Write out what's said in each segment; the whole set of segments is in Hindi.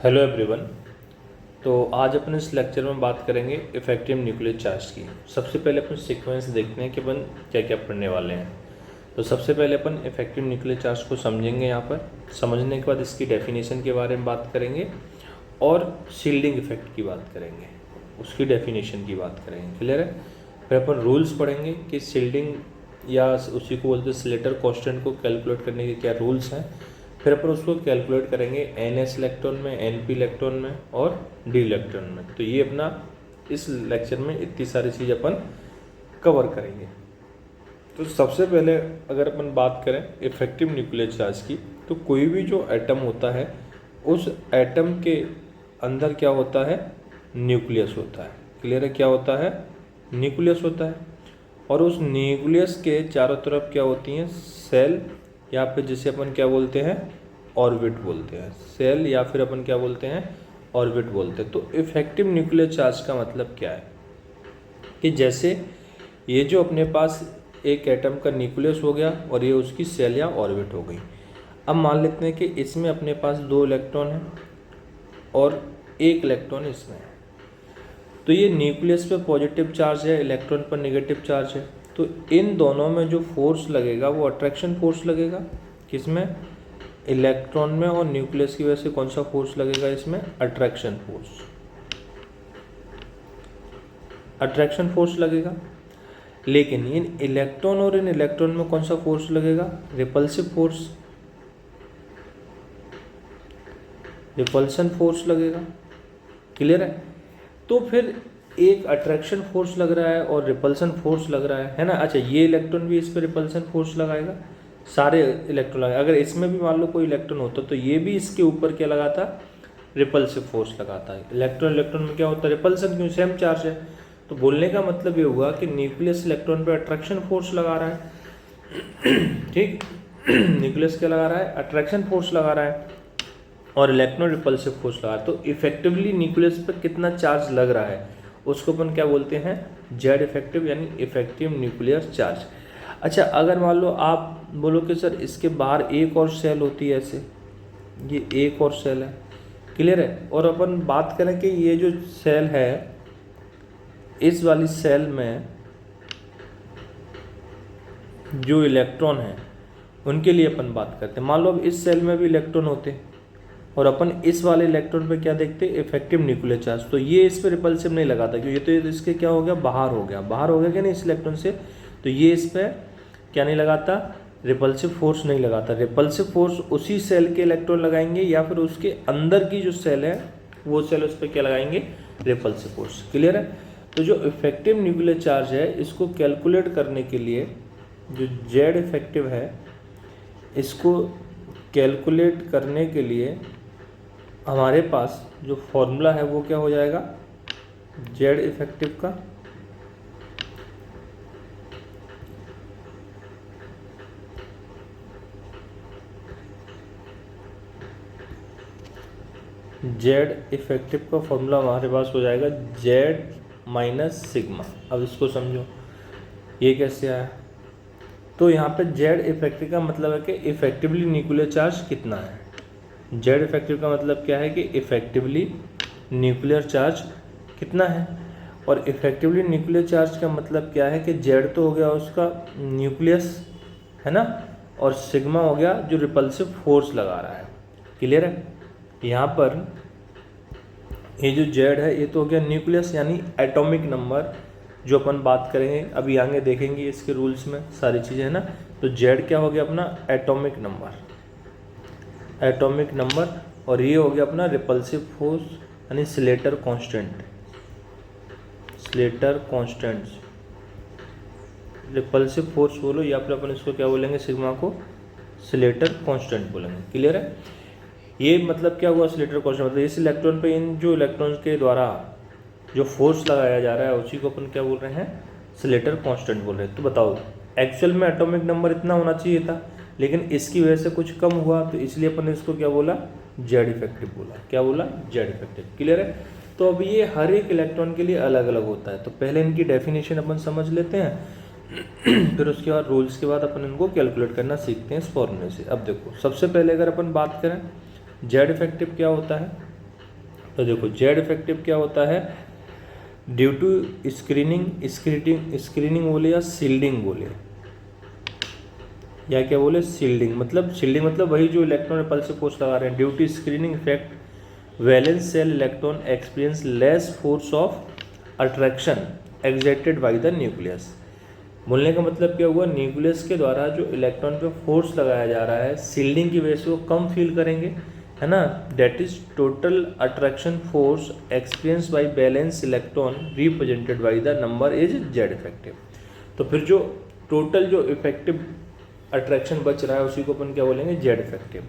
Hello everyone. तो आज अपन इस लेक्चर में बात करेंगे इफेक्टिव न्यूक्लियर चार्ज की। सबसे पहले अपन सीक्वेंस देखते हैं कि अपन क्या क्या पढ़ने वाले हैं। तो सबसे पहले अपन इफेक्टिव न्यूक्लियर चार्ज को समझेंगे। यहाँ पर समझने के बाद इसकी डेफिनेशन के बारे में बात करेंगे और शील्डिंग इफेक्ट की बात करेंगे, उसकी डेफिनेशन की बात करेंगे। क्लियर है? फिर अपन रूल्स पढ़ेंगे कि शील्डिंग या उसी को बोलते हैं स्लेटर कांस्टेंट को कैलकुलेट करने के क्या रूल्स हैं। फिर अपन उसको कैलकुलेट करेंगे NS इलेक्ट्रॉन में, NP इलेक्ट्रॉन में और D इलेक्ट्रॉन में। तो ये अपना इस लेक्चर में इतनी सारी चीज़ अपन कवर करेंगे। तो सबसे पहले अगर अपन बात करें इफेक्टिव न्यूक्लियर चार्ज की, तो कोई भी जो एटम होता है उस एटम के अंदर क्या होता है, न्यूक्लियस होता है। क्लियर है? क्या होता है? न्यूक्लियस होता है। और उस न्यूक्लियस के चारों तरफ क्या होती हैं, सेल, या फिर जिसे अपन क्या बोलते हैं, ऑर्बिट बोलते हैं। सेल या फिर अपन क्या बोलते हैं, ऑर्बिट बोलते हैं। तो इफेक्टिव न्यूक्लियर चार्ज का मतलब क्या है कि जैसे ये जो अपने पास एक एटम का न्यूक्लियस हो गया और ये उसकी सेल या ऑर्बिट हो गई। अब मान लेते हैं कि इसमें अपने पास 2 इलेक्ट्रॉन हैं और 1 इलेक्ट्रॉन इसमें है। तो ये न्यूक्लियस पे पॉजिटिव चार्ज है, इलेक्ट्रॉन पर नेगेटिव चार्ज है। तो इन दोनों में जो फोर्स लगेगा वो अट्रैक्शन फोर्स लगेगा। किसमें? इलेक्ट्रॉन में। और न्यूक्लियस की वजह से कौन सा फोर्स लगेगा इसमें? Attraction force. अट्रैक्शन फोर्स लगेगा। लेकिन इन इलेक्ट्रॉन और इन इलेक्ट्रॉन में कौन सा फोर्स लगेगा? रिपल्सिव फोर्स, रिपल्सन फोर्स लगेगा। क्लियर है? तो फिर एक अट्रैक्शन फोर्स लग रहा है और रिपल्सन फोर्स लग रहा है ना। अच्छा, ये इलेक्ट्रॉन भी इस पर रिपल्सन फोर्स लगाएगा, सारे इलेक्ट्रॉन लगाएगा। अगर इसमें भी मान लो कोई इलेक्ट्रॉन होता तो ये भी इसके ऊपर क्या लगाता? रिपल्सिव फोर्स लगाता है। इलेक्ट्रॉन इलेक्ट्रॉन में क्या होता है? रिपल्सन, क्यों? सेम चार्ज है। तो बोलने का मतलब ये हुआ कि न्यूक्लियस इलेक्ट्रॉन पर अट्रैक्शन फोर्स लगा रहा है। ठीक, न्यूक्लियस क्या लगा रहा है? अट्रैक्शन फोर्स लगा रहा है और इलेक्ट्रॉन रिपल्सिव फोर्स लगा रहा है। तो इफेक्टिवली न्यूक्लियस पर कितना चार्ज लग रहा है उसको अपन क्या बोलते हैं? जेड इफेक्टिव, यानी इफेक्टिव न्यूक्लियर चार्ज। अच्छा, अगर मान लो आप बोलो कि सर इसके बाहर एक और सेल होती है, ऐसे ये एक और सेल है। क्लियर है? और अपन बात करें कि ये जो सेल है, इस वाली सेल में जो इलेक्ट्रॉन है उनके लिए अपन बात करते हैं। मान लो अब इस सेल में भी इलेक्ट्रॉन होते और अपन इस वाले इलेक्ट्रॉन पे क्या देखते? Effective nuclear charge. तो ये इस पर रिपल्सिव नहीं लगाता क्योंकि ये तो इसके क्या हो गया, बाहर हो गया। बाहर हो गया क्या नहीं इस इलेक्ट्रॉन से, तो ये इस पर क्या नहीं लगाता? रिपल्सिव फोर्स नहीं लगाता। रिपल्सिव फोर्स उसी सेल के इलेक्ट्रॉन लगाएंगे या फिर उसके अंदर की जो सेल है वो सेल उस पर क्या लगाएंगे? Repulsive force. क्लियर है? तो जो इफेक्टिव न्यूक्लियर चार्ज है इसको कैलकुलेट करने के लिए जो जेड इफेक्टिव है, इसको कैलकुलेट करने के लिए हमारे पास जो फॉर्मूला है वो क्या हो जाएगा? जेड इफेक्टिव का फॉर्मूला हमारे पास हो जाएगा जेड माइनस सिग्मा। अब इसको समझो, ये कैसे आया? तो यहाँ पे जेड इफेक्टिव का मतलब है कि इफेक्टिवली न्यूक्लियर चार्ज कितना है। जेड इफेक्टिव का मतलब क्या है कि इफेक्टिवली न्यूक्लियर चार्ज कितना है। और इफेक्टिवली न्यूक्लियर चार्ज का मतलब क्या है कि जेड तो हो गया उसका न्यूक्लियस, है ना, और सिग्मा हो गया जो रिपल्सिव फोर्स लगा रहा है। क्लियर है? यहाँ पर ये जो जेड है ये तो हो गया न्यूक्लियस, यानी एटॉमिक नंबर जो अपन बात करेंगे अभी आगे देखेंगे इसके रूल्स में सारी चीज़ें, है ना। तो जेड क्या हो गया अपना? Atomic number, atomic number. और ये हो गया अपना रिपल्सिव फोर्स यानी Slater constant, Slater constant. Repulsive force बोलो या फिर अपन इसको क्या बोलेंगे? सिग्मा को स्लेटर कांस्टेंट बोलेंगे। क्लियर है? ये मतलब क्या हुआ स्लेटर कांस्टेंट? मतलब इस इलेक्ट्रॉन पे इन जो इलेक्ट्रॉन्स के द्वारा जो फोर्स लगाया जा रहा है उसी को अपन क्या बोल रहे हैं? स्लेटर कांस्टेंट बोल रहे हैं। तो बताओ, एक्चुअल में एटॉमिक नंबर इतना होना चाहिए था लेकिन इसकी वजह से कुछ कम हुआ, तो इसलिए अपन ने इसको क्या बोला? जेड इफेक्टिव बोला। क्या बोला? Z effective. क्लियर है? तो अब ये हर एक इलेक्ट्रॉन के लिए अलग अलग होता है। तो पहले इनकी डेफिनेशन अपन समझ लेते हैं, फिर उसके बाद रूल्स के बाद अपन इनको कैलकुलेट करना सीखते हैं इस फॉर्मूले से। अब देखो, सबसे पहले अगर अपन बात करें जेड इफेक्टिव क्या होता है, तो देखो जेड इफेक्टिव क्या होता है, ड्यू टू स्क्रीनिंग बोले या शील्डिंग बोले, या क्या बोले, शील्डिंग मतलब वही जो इलेक्ट्रॉन रिपल्सिव फोर्स लगा रहे हैं। Due to screening effect valence shell electron experience less force of attraction exerted by the nucleus. बोलने का मतलब क्या हुआ, न्यूक्लियस के द्वारा जो इलेक्ट्रॉन पे फोर्स लगाया जा रहा है शील्डिंग की वजह से वो कम फील करेंगे, है ना। That is total attraction force experience by balance electron represented by the number is Z effective. तो फिर जो टोटल जो इफेक्टिव अट्रैक्शन बच रहा है उसी को अपन क्या बोलेंगे, जेड इफेक्टिव।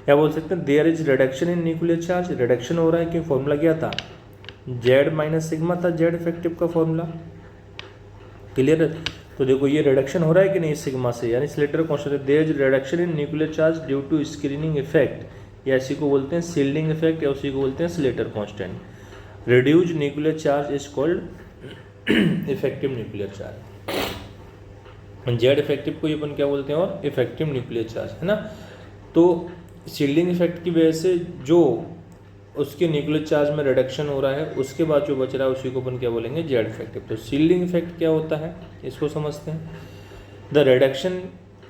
या बोल सकते हैं there is reduction in nuclear charge, reduction हो रहा है क्योंकि फॉर्मूला क्या था, जेड माइनस सिग्मा था जेड इफेक्टिव का फॉर्मूला। क्लियर है। तो देखो ये रिडक्शन हो रहा है कि नहीं सिग्मा से, यानी Slater constant. There is reduction in nuclear charge due to screening effect, या इसी को बोलते हैं शील्डिंग इफेक्ट, या उसी को बोलते हैं Slater constant. Reduce nuclear charge is called effective nuclear charge. Z effective को अपन क्या बोलते हैं, और इफेक्टिव न्यूक्लियर चार्ज, है ना। तो शील्डिंग इफेक्ट की वजह से जो उसके न्यूक्लियर चार्ज में रिडक्शन हो रहा है उसके बाद जो बच रहा है उसी को अपन क्या बोलेंगे, जेड इफेक्टिव। तो शील्डिंग इफेक्ट क्या होता है इसको समझते हैं। The reduction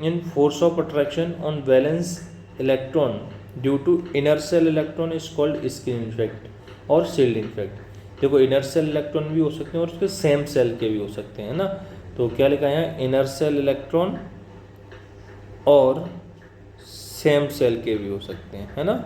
in force of attraction on valence electron due to inertial electron is called screening effect और शील्डिंग इफेक्ट। देखो इनर्शियल इलेक्ट्रॉन भी हो सकते हैं और उसके सेम सेल के भी हो सकते हैं, ना। तो क्या लिखा है, इनर्शियल इलेक्ट्रॉन और सेम सेल के भी हो सकते हैं, है ना।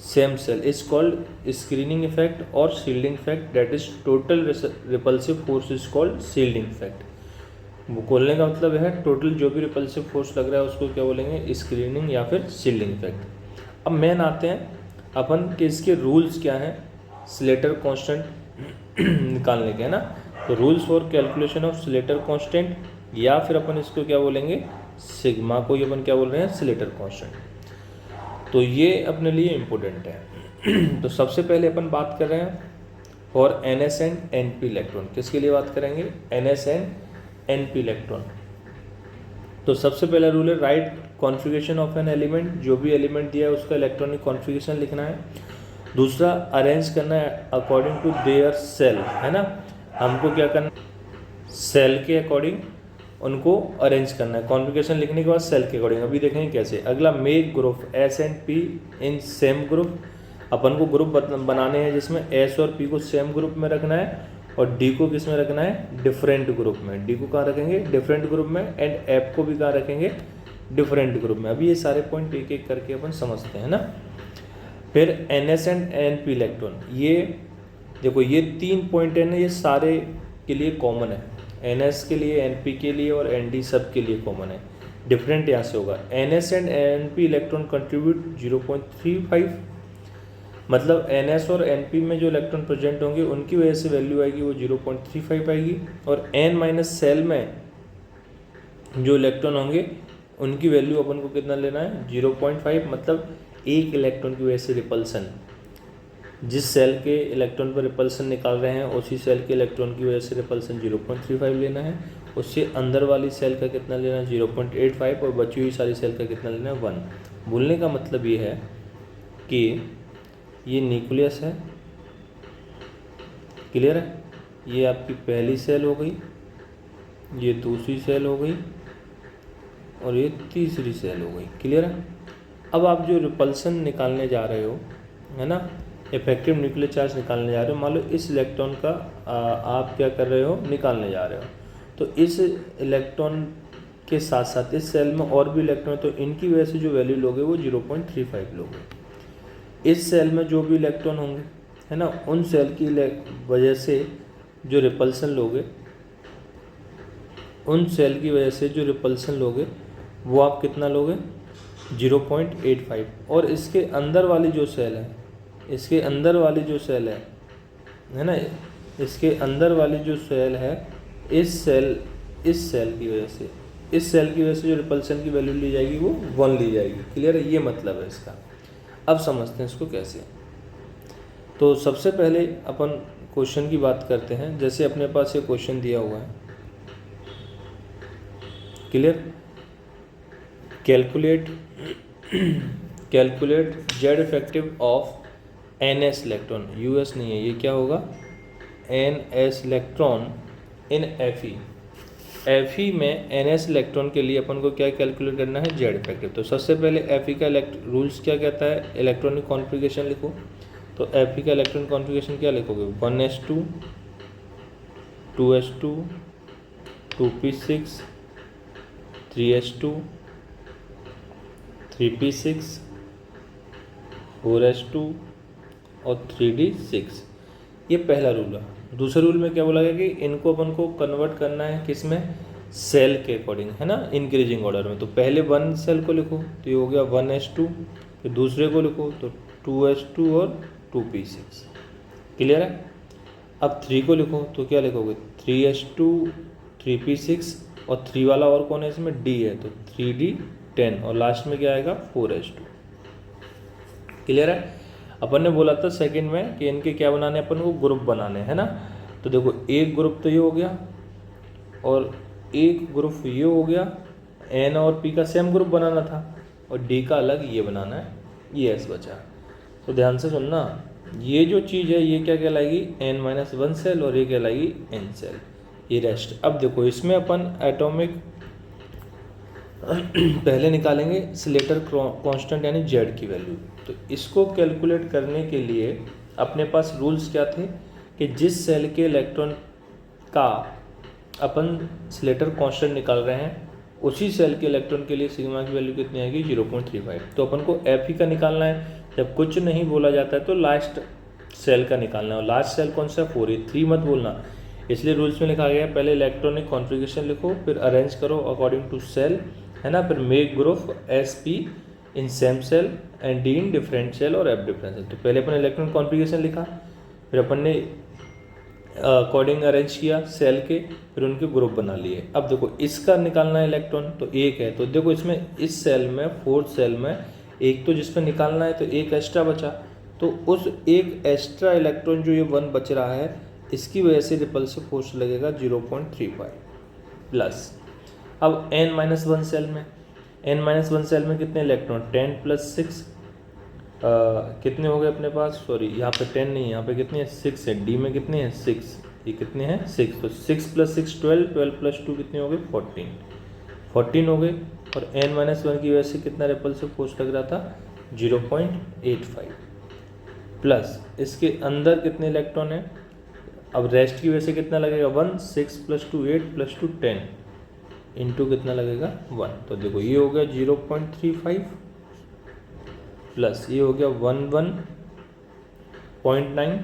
Same shell is called screening effect और shielding effect. That is total repulsive force is called shielding effect. वो बोलने का मतलब है टोटल जो भी रिपल्सिव फोर्स लग रहा है उसको क्या बोलेंगे, स्क्रीनिंग या फिर शील्डिंग इफेक्ट। अब मेन आते हैं अपन के इसके रूल्स क्या हैं स्लेटर कांस्टेंट निकालने के, है ना। तो rules for calculation of Slater constant, या फिर अपन इसको क्या बोलेंगे, सिग्मा को ही अपन क्या बोल रहे हैं, स्लेटर कांस्टेंट। तो ये अपने लिए इम्पोर्टेंट है। तो सबसे पहले अपन बात कर रहे हैं for NS and NP electron. किसके लिए बात करेंगे, NS एंड NP इलेक्ट्रॉन। तो सबसे पहला रूल है right configuration of an element, जो भी एलिमेंट दिया है उसका इलेक्ट्रॉनिक कॉन्फ़िगरेशन लिखना है। दूसरा अरेंज करना है अकॉर्डिंग टू देयर सेल, है ना। हमको क्या करना, सेल के अकॉर्डिंग उनको अरेंज करना है। कॉन्फ़िगरेशन लिखने के बाद सेल के अकॉर्डिंग अभी देखेंगे कैसे। अगला make group S and P in same group. अपन को ग्रुप बनाने हैं जिसमें S और P को सेम ग्रुप में रखना है और D को किस में रखना है, डिफरेंट ग्रुप में। D को कहाँ रखेंगे, डिफरेंट ग्रुप में, एंड F को भी कहाँ रखेंगे, डिफरेंट ग्रुप में। अभी ये सारे पॉइंट एक एक करके अपन समझते हैं ना। फिर NS एंड NP इलेक्ट्रॉन, ये देखो ये 3 पॉइंट है ना, ये सारे के लिए कॉमन है। NS के लिए, NP के लिए और ND सब के लिए कॉमन है। डिफरेंट यहाँ से होगा। NS and NP electron contribute 0.35, मतलब NS और NP में जो इलेक्ट्रॉन प्रेजेंट होंगे उनकी वजह से वैल्यू आएगी वो 0.35 आएगी। और N माइनस सेल में जो इलेक्ट्रॉन होंगे उनकी वैल्यू अपन को कितना लेना है, 0.5, मतलब एक इलेक्ट्रॉन की वजह से रिपल्सन, जिस सेल के इलेक्ट्रॉन पर रिपल्सन निकाल रहे हैं उसी सेल के इलेक्ट्रॉन की वजह से रिपल्सन 0.35 लेना है। उससे अंदर वाली सेल का कितना लेना है, 0.85, और बची हुई सारी सेल का कितना लेना है, 1। बोलने का मतलब ये है कि ये न्यूक्लियस है, क्लियर है। ये आपकी पहली सेल हो गई, ये दूसरी सेल हो गई और ये तीसरी सेल हो गई, क्लियर है। अब आप जो रिपल्सन निकालने जा रहे हो, है ना, इफेक्टिव न्यूक्लियर चार्ज निकालने जा रहे हो, मान लो इस इलेक्ट्रॉन का आप क्या कर रहे हो, निकालने जा रहे हो। तो इस इलेक्ट्रॉन के साथ साथ इस सेल में और भी इलेक्ट्रॉन, तो इनकी वजह से जो वैल्यू लोगे वो 0.35 लोगे। इस सेल में जो भी इलेक्ट्रॉन होंगे, है ना, उन सेल की वजह से जो रिपल्सन लोगे, उन सेल की वजह से जो रिपल्सन लोगे वो आप कितना लोगे, 0.85। और इसके अंदर वाली जो सेल है, इसके अंदर वाली जो सेल है ना, इसके अंदर वाली जो सेल है, इस सेल की वजह से, इस सेल की वजह से जो रिपल्सन की वैल्यू ली जाएगी वो 1 ली जाएगी, क्लियर है। ये मतलब है इसका। अब समझते हैं इसको कैसे। तो सबसे पहले अपन क्वेश्चन की बात करते हैं। जैसे अपने पास ये क्वेश्चन दिया हुआ है, clear. Calculate Z effective of NS electron, US नहीं है, ये क्या होगा NS इलेक्ट्रॉन इन Fe में NS इलेक्ट्रॉन के लिए अपन को क्या कैलकुलेट करना है, जेड इफेक्टिव। तो सबसे पहले Fe का रूल्स क्या कहता है, इलेक्ट्रॉनिक कॉन्फ़िगरेशन लिखो। तो Fe का इलेक्ट्रॉनिक कॉन्फ़िगरेशन क्या लिखोगे, 1s2 2s2 2p6 3s2 3p6 4s2 और 3d6। ये पहला रूल है। दूसरे रूल में क्या बोला गया कि इनको अपन को कन्वर्ट करना है किस में, सेल के अकॉर्डिंग, है ना, इंक्रीजिंग ऑर्डर में। तो पहले 1 सेल को लिखो तो ये हो गया 1s2, फिर दूसरे को लिखो तो 2s2 और 2p6। क्लियर है। अब 3 को लिखो तो क्या लिखोगे, 3s2 3p6 और 3 वाला और कौन है इसमें, d है, तो 3d10 और लास्ट में क्या आएगा 4s2। क्लियर है। अपन ने बोला था सेकंड में कि इनके क्या बनाने, अपन को ग्रुप बनाने, है ना। तो देखो एक ग्रुप तो ये हो गया और एक ग्रुप ये हो गया, N और P का सेम ग्रुप बनाना था और D का अलग ये बनाना है, ये S बचा। तो ध्यान से सुनना, ये जो चीज़ है ये क्या कहलाएगी, N-1 सेल और ये कहलाएगी N सेल, ये रेस्ट। अब देखो इसमें अपन एटॉमिक पहले निकालेंगे स्लेटर कांस्टेंट यानी जेड की वैल्यू। तो इसको कैलकुलेट करने के लिए अपने पास रूल्स क्या थे कि जिस सेल के इलेक्ट्रॉन का अपन स्लेटर कांस्टेंट निकाल रहे हैं उसी सेल के इलेक्ट्रॉन के लिए सिग्मा की वैल्यू कितनी आएगी, 0.35। तो अपन को Fe का निकालना है। जब कुछ नहीं बोला जाता है तो लास्ट सेल का निकालना है, और लास्ट सेल कौन सा, 4, 3 मत बोलना। इसलिए रूल्स में लिखा गया है पहले इलेक्ट्रॉनिक कॉन्फ़िगरेशन लिखो, फिर अरेंज करो अकॉर्डिंग टू सेल, है ना, फिर make group SP in same shell and D in different shell और F डिफरेंट सेल। तो पहले अपन इलेक्ट्रॉनिक कॉन्फ़िगरेशन लिखा, फिर अपन ने अकॉर्डिंग अरेंज किया सेल के, फिर उनके ग्रुप बना लिए। अब देखो इसका निकालना है इलेक्ट्रॉन, तो एक है, तो देखो इसमें इस सेल में 4th सेल में एक तो जिसमें निकालना है तो एक एक्स्ट्रा बचा, तो उस एक एक्स्ट्रा इलेक्ट्रॉन जो ये 1 बच रहा है इसकी वजह से रिपल्सिव फोर्स लगेगा 0.35 प्लस। अब N-1 सेल में, N-1 सेल में कितने इलेक्ट्रॉन, 10 + 6 कितने हो गए अपने पास, सॉरी यहाँ पे 10 नहीं है, यहाँ पे कितने हैं, 6 है। D में कितने हैं, 6, ये कितने हैं 6, तो 6 + 6 12, 12 + 2 कितने हो गए 14 हो गए। और N-1 की वजह से कितना रिपल्सिव फोर्स लग रहा था, 0.85 प्लस इसके अंदर कितने इलेक्ट्रॉन हैं, अब रेस्ट की वजह से कितना लगेगा 1, 6 + 2 8 + 2 10 इंटू कितना लगेगा 1। तो देखो ये हो गया 0.35 प्लस ये हो गया 11.9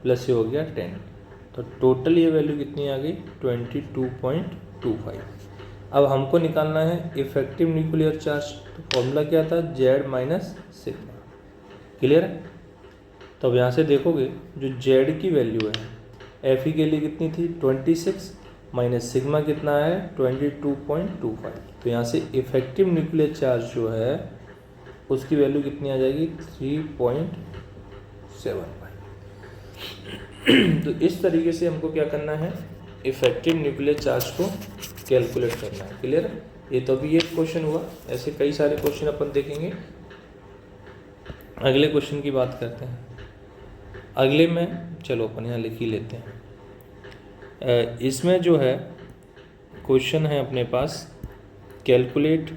प्लस ये हो गया 10, तो टोटल ये वैल्यू कितनी आ गई 22.25। अब हमको निकालना है इफेक्टिव न्यूक्लियर चार्ज। तो फॉर्मूला क्या था, Z माइनस सिग्मा। क्लियर है। तो अब यहाँ से देखोगे जो Z की वैल्यू है Fe के लिए कितनी थी 26 माइनस सिग्मा कितना है 22.25। तो यहाँ से इफेक्टिव न्यूक्लियर चार्ज जो है उसकी वैल्यू कितनी आ जाएगी 3.75। तो इस तरीके से हमको क्या करना है, इफेक्टिव न्यूक्लियर चार्ज को कैलकुलेट करना है। क्लियर है। ये तो अभी एक क्वेश्चन हुआ, ऐसे कई सारे क्वेश्चन अपन देखेंगे। अगले क्वेश्चन की बात करते हैं। अगले में चलो अपन यहाँ लिख ही लेते हैं। इसमें जो है क्वेश्चन है अपने पास, calculate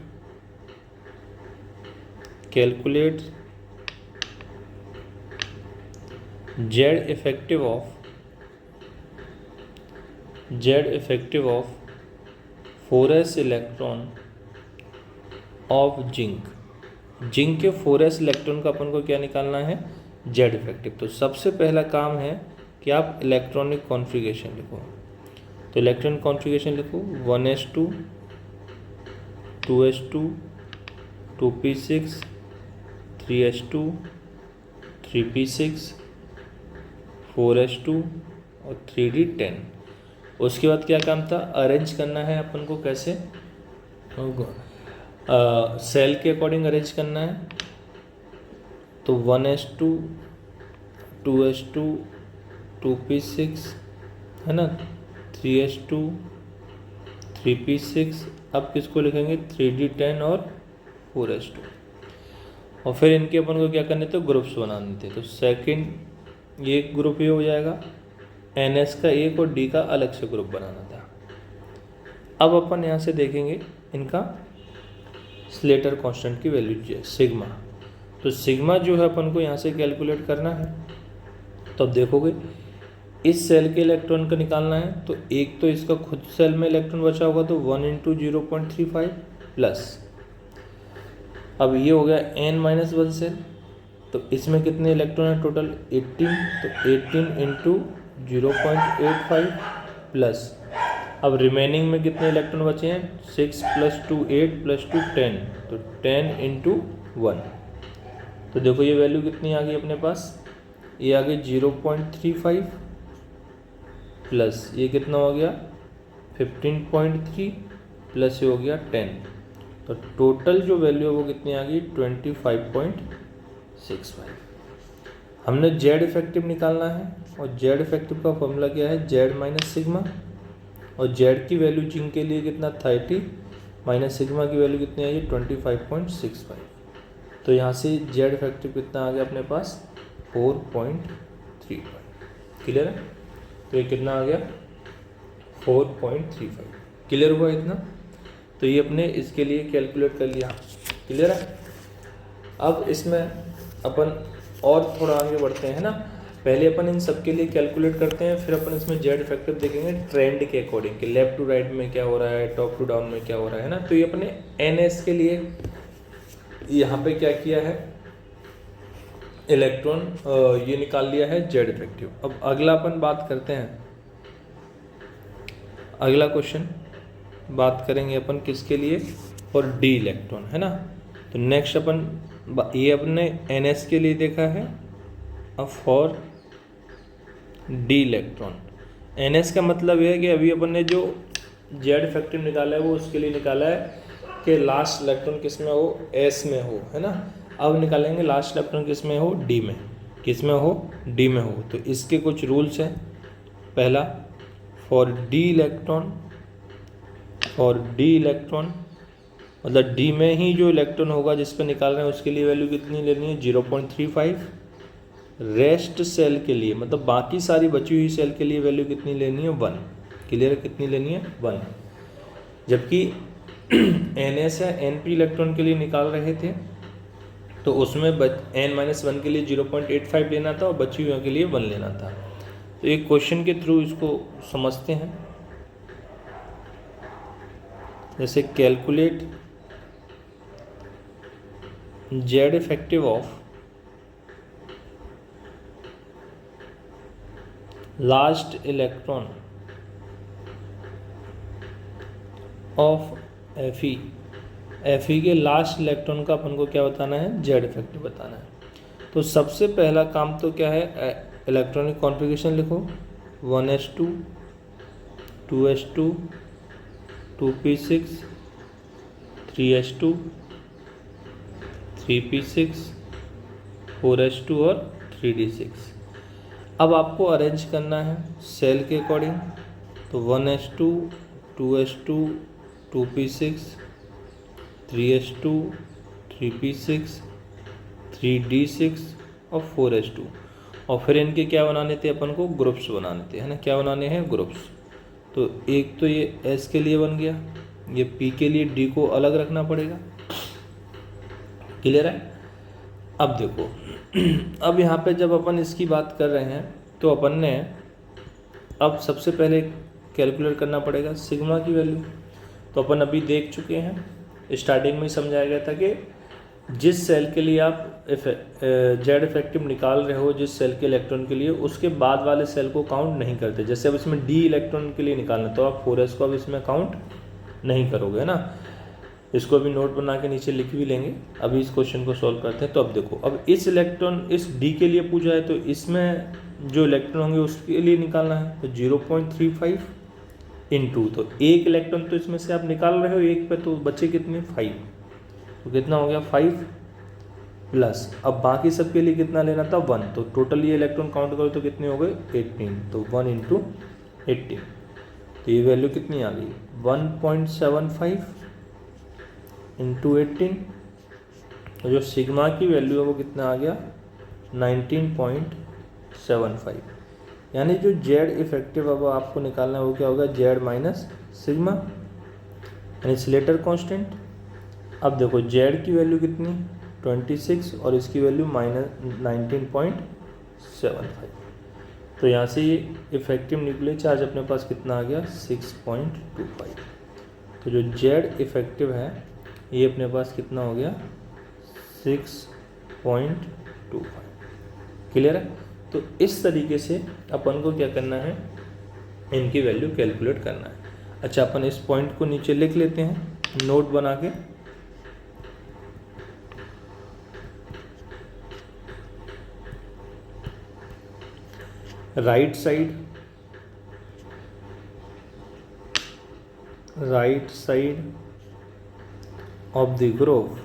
Z effective of 4s electron of zinc के 4s इलेक्ट्रॉन का अपन को क्या निकालना है, Z इफेक्टिव। तो सबसे पहला काम है कि आप इलेक्ट्रॉनिक कॉन्फ़िगरेशन लिखो। तो इलेक्ट्रॉनिक कॉन्फ़िगरेशन लिखो 1s2 2s2 2p6 3s2 3p6 4s2 और 3d10। उसके बाद क्या काम था, अरेंज करना है अपन को कैसे, सेल के अकॉर्डिंग अरेंज करना है। तो 1s2 2s2 2p6 है ना, 3s2 3p6, अब किसको लिखेंगे 3d10 और 4s2। और फिर इनके अपन को क्या करने थे, ग्रुप्स बनाने थे। तो सेकंड ये ग्रुप ये हो जाएगा, NS का एक और D का अलग से ग्रुप बनाना था। अब अपन यहाँ से देखेंगे इनका स्लेटर कांस्टेंट की वैल्यू जो है सिग्मा। तो सिग्मा जो है अपन को यहाँ से कैलकुलेट करना है। तो अब देखोगे इस सेल के इलेक्ट्रॉन का निकालना है, तो एक तो इसका खुद सेल में इलेक्ट्रॉन बचा होगा, तो 1 × 0.35 प्लस, अब ये हो गया n-1 सेल, तो इसमें कितने इलेक्ट्रॉन है टोटल 18, तो 18 × 0.85 प्लस, अब रिमेनिंग में कितने इलेक्ट्रॉन बचे हैं 6 + 2 8 + 2 10, तो 10 × 1। तो देखो ये वैल्यू कितनी आ गई अपने पास, ये आ गई 0.35 प्लस ये कितना हो गया 15.3 प्लस ये हो गया 10, तो टोटल जो वैल्यू है वो कितनी आ गई 25.65। हमने जेड इफेक्टिव निकालना है और जेड इफेक्टिव का फॉर्मूला क्या है, जेड माइनस सिग्मा, और जेड की वैल्यू जिंक के लिए कितना 30 माइनस सिग्मा की वैल्यू कितनी आई 25.65। तो यहाँ से जेड इफेक्टिव कितना आ गया अपने पास 4.35। क्लियर है, तो ये कितना आ गया 4.35। क्लियर हुआ इतना, तो ये अपने इसके लिए कैलकुलेट कर लिया। क्लियर है, अब इसमें अपन और थोड़ा आगे बढ़ते हैं ना, पहले अपन इन सब के लिए कैलकुलेट करते हैं, फिर अपन इसमें जेड इफेक्टिव देखेंगे ट्रेंड के अकॉर्डिंग कि लेफ्ट टू राइट में क्या हो रहा है, टॉप टू डाउन में क्या हो रहा है ना। तो ये अपने NS के लिए यहाँ पे क्या किया है इलेक्ट्रॉन ये निकाल लिया है जेड इफेक्टिव। अब अगला अपन बात करते हैं, अगला क्वेश्चन बात करेंगे अपन किसके लिए, और डी इलेक्ट्रॉन है ना। तो नेक्स्ट अपन ये अपने NS के लिए देखा है, अब फॉर डी इलेक्ट्रॉन। NS का मतलब ये है कि अभी अपन ने जो जेड इफेक्टिव निकाला है वो उसके लिए निकाला है कि लास्ट इलेक्ट्रॉन किस में हो, S में हो, है ना। अब निकालेंगे लास्ट इलेक्ट्रॉन किस में हो, D में, किस में हो, D में हो। तो इसके कुछ रूल्स हैं। पहला, for D electron, for D electron मतलब D में ही जो इलेक्ट्रॉन होगा जिस पे निकाल रहे हैं उसके लिए वैल्यू कितनी लेनी है 0.35। रेस्ट सेल के लिए मतलब बाकी सारी बची हुई सेल के लिए वैल्यू कितनी लेनी है 1। क्लियर, कितनी लेनी है 1। जबकि NS है NP इलेक्ट्रॉन के लिए निकाल रहे थे तो उसमें n-1 के लिए 0.85 लेना था और बची हुई के लिए 1 लेना था। तो एक क्वेश्चन के थ्रू इसको समझते हैं। जैसे calculate Z effective of last electron of Fe के लास्ट इलेक्ट्रॉन का अपन को क्या बताना है, जेड इफेक्टिव बताना है। तो सबसे पहला काम तो क्या है, इलेक्ट्रॉनिक कॉन्फ़िगरेशन लिखो 1s2 2s2 2p6 3s2 3p6 4s2 और 3d6। अब आपको अरेंज करना है सेल के अकॉर्डिंग। तो 1s2 2s2 2p6 3s2 3p6 3d6 और 4s2, और फिर इनके क्या बनाने थे अपन को, ग्रुप्स बनाने थे, है ना। क्या बनाने हैं, ग्रुप्स। तो एक तो ये S के लिए बन गया, ये P के लिए D को अलग रखना पड़ेगा। क्लियर है। अब देखो अब यहाँ पे जब अपन इसकी बात कर रहे हैं तो अपन ने अब सबसे पहले कैलकुलेट करना पड़ेगा सिग्मा की वैल्यू। तो अपन अभी देख चुके हैं, स्टार्टिंग में ही समझाया गया था कि जिस सेल के लिए आप जेड इफेक्टिव निकाल रहे हो, जिस सेल के इलेक्ट्रॉन के लिए, उसके बाद वाले सेल को काउंट नहीं करते। जैसे अब इसमें डी इलेक्ट्रॉन के लिए निकालना तो आप 4s को अब इसमें काउंट नहीं करोगे, है ना। इसको अभी नोट बना के नीचे लिख भी लेंगे। अभी इस क्वेश्चन को सॉल्व करते हैं। तो अब देखो, अब इस इलेक्ट्रॉन इस डी के लिए पूछा है तो इसमें जो इलेक्ट्रॉन होंगे उसके लिए निकालना है। तो 0.35 इंटू, तो एक इलेक्ट्रॉन तो इसमें से आप निकाल रहे हो एक पे, तो बचे कितने 5, तो कितना हो गया 5 प्लस, अब बाकी सब के लिए कितना लेना था 1। तो टोटल ये इलेक्ट्रॉन काउंट करो तो कितने हो गए 18। तो 1 × 18, तो ये वैल्यू कितनी आ गई 1.75 × 18 तो जो सिग्मा की वैल्यू है वो कितना आ गया 19.75, यानी जो जेड इफेक्टिव अब आपको निकालना है वो क्या होगा जेड माइनस सिग्मा यानी स्लेटर कांस्टेंट। अब देखो जेड की वैल्यू कितनी 26 और इसकी वैल्यू -19.75, तो यहाँ से ये इफेक्टिव न्यूक्लियर चार्ज अपने पास कितना आ गया 6.25। तो जो जेड इफेक्टिव है ये अपने पास कितना हो गया 6.25। क्लियर है। तो इस तरीके से अपन को क्या करना है इनकी वैल्यू कैलकुलेट करना है। अच्छा अपन इस पॉइंट को नीचे लिख लेते हैं नोट बना के। Right side of the group